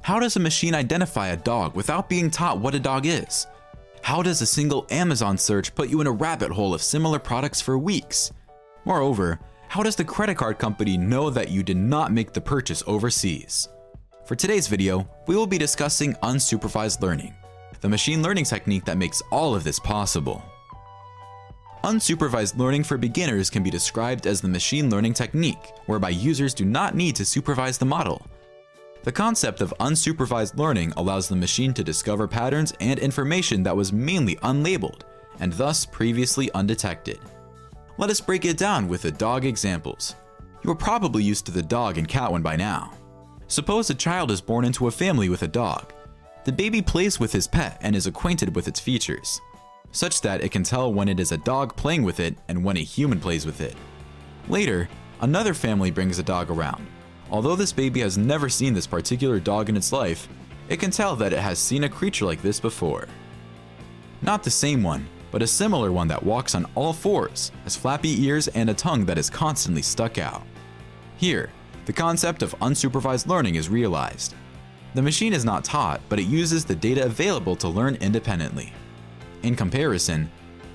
How does a machine identify a dog without being taught what a dog is? How does a single Amazon search put you in a rabbit hole of similar products for weeks? Moreover, how does the credit card company know that you did not make the purchase overseas? For today's video, we will be discussing unsupervised learning, the machine learning technique that makes all of this possible. Unsupervised learning for beginners can be described as the machine learning technique, whereby users do not need to supervise the model. The concept of unsupervised learning allows the machine to discover patterns and information that was mainly unlabeled, and thus previously undetected. Let us break it down with the dog examples. You are probably used to the dog and cat one by now. Suppose a child is born into a family with a dog. The baby plays with his pet and is acquainted with its features, such that it can tell when it is a dog playing with it and when a human plays with it. Later, another family brings a dog around. Although this baby has never seen this particular dog in its life, it can tell that it has seen a creature like this before. Not the same one, but a similar one that walks on all fours, has flappy ears and a tongue that is constantly stuck out. Here, the concept of unsupervised learning is realized. The machine is not taught, but it uses the data available to learn independently. In comparison,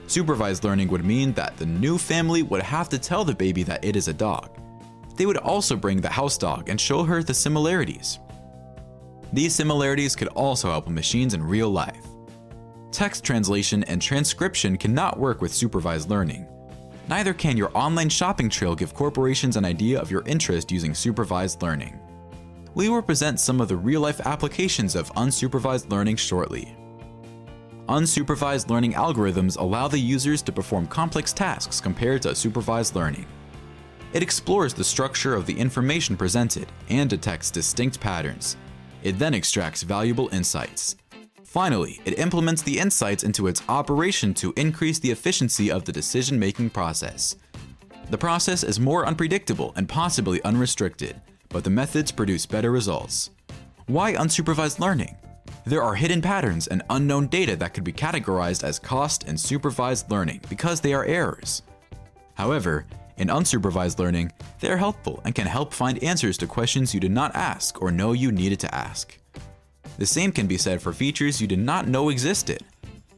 supervised learning would mean that the new family would have to tell the baby that it is a dog. They would also bring the house dog and show her the similarities. These similarities could also help machines in real life. Text translation and transcription cannot work with supervised learning. Neither can your online shopping trail give corporations an idea of your interest using supervised learning. We will present some of the real-life applications of unsupervised learning shortly. Unsupervised learning algorithms allow the users to perform complex tasks compared to supervised learning. It explores the structure of the information presented and detects distinct patterns. It then extracts valuable insights. Finally, it implements the insights into its operation to increase the efficiency of the decision-making process. The process is more unpredictable and possibly unrestricted, but the methods produce better results. Why unsupervised learning? There are hidden patterns and unknown data that could be categorized as cost in supervised learning because they are errors. However, in unsupervised learning, they are helpful and can help find answers to questions you did not ask or know you needed to ask. The same can be said for features you did not know existed.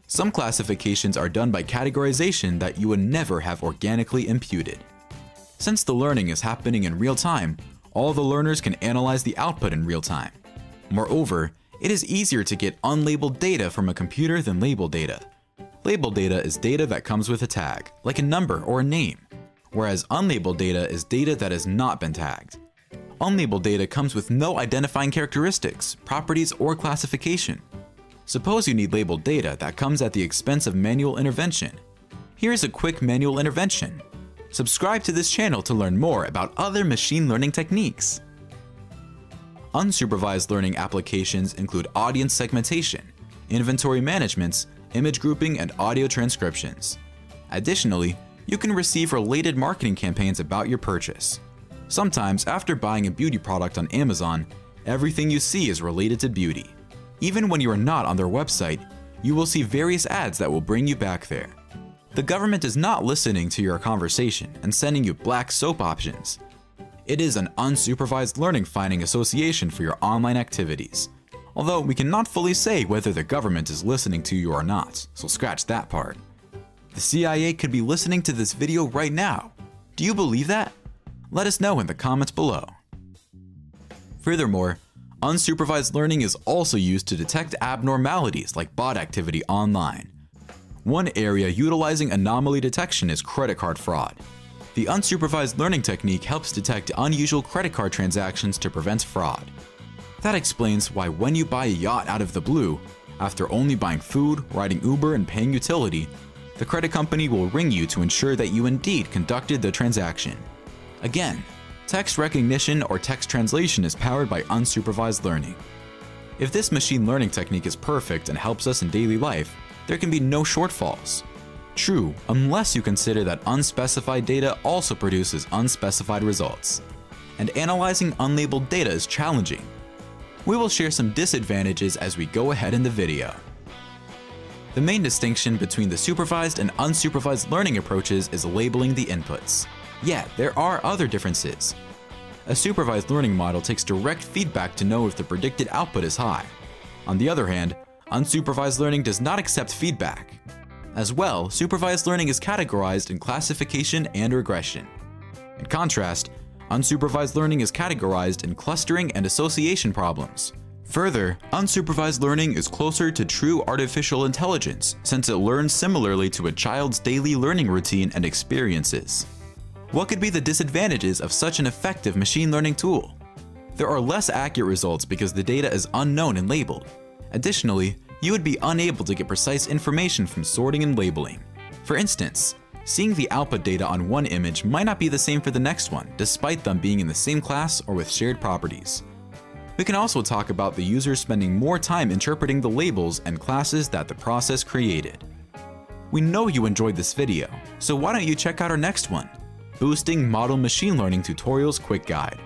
Some classifications are done by categorization that you would never have organically imputed. Since the learning is happening in real time, all the learners can analyze the output in real time. Moreover, it is easier to get unlabeled data from a computer than labeled data. Labeled data is data that comes with a tag, like a number or a name, whereas unlabeled data is data that has not been tagged. Unlabeled data comes with no identifying characteristics, properties, or classification. Suppose you need labeled data that comes at the expense of manual intervention. Here's a quick manual intervention. Subscribe to this channel to learn more about other machine learning techniques. Unsupervised learning applications include audience segmentation, inventory management, image grouping, and audio transcriptions. Additionally, you can receive related marketing campaigns about your purchase. Sometimes, after buying a beauty product on Amazon, everything you see is related to beauty. Even when you are not on their website, you will see various ads that will bring you back there. The government is not listening to your conversation and sending you black soap options. It is an unsupervised learning finding association for your online activities. Although we cannot fully say whether the government is listening to you or not, so scratch that part. The CIA could be listening to this video right now. Do you believe that? Let us know in the comments below. Furthermore, unsupervised learning is also used to detect abnormalities like bot activity online. One area utilizing anomaly detection is credit card fraud. The unsupervised learning technique helps detect unusual credit card transactions to prevent fraud. That explains why when you buy a yacht out of the blue, after only buying food, riding Uber, and paying utility, the credit company will ring you to ensure that you indeed conducted the transaction. Again, text recognition or text translation is powered by unsupervised learning. If this machine learning technique is perfect and helps us in daily life, there can be no shortfalls. True, unless you consider that unspecified data also produces unspecified results. And analyzing unlabeled data is challenging. We will share some disadvantages as we go ahead in the video. The main distinction between the supervised and unsupervised learning approaches is labeling the inputs. Yet, there are other differences. A supervised learning model takes direct feedback to know if the predicted output is high. On the other hand, unsupervised learning does not accept feedback. As well, supervised learning is categorized in classification and regression. In contrast, unsupervised learning is categorized in clustering and association problems. Further, unsupervised learning is closer to true artificial intelligence since it learns similarly to a child's daily learning routine and experiences. What could be the disadvantages of such an effective machine learning tool? There are less accurate results because the data is unknown and labeled. Additionally, you would be unable to get precise information from sorting and labeling. For instance, seeing the output data on one image might not be the same for the next one, despite them being in the same class or with shared properties. We can also talk about the user spending more time interpreting the labels and classes that the process created. We know you enjoyed this video, so why don't you check out our next one? Boosting Model Machine Learning Tutorials Quick Guide.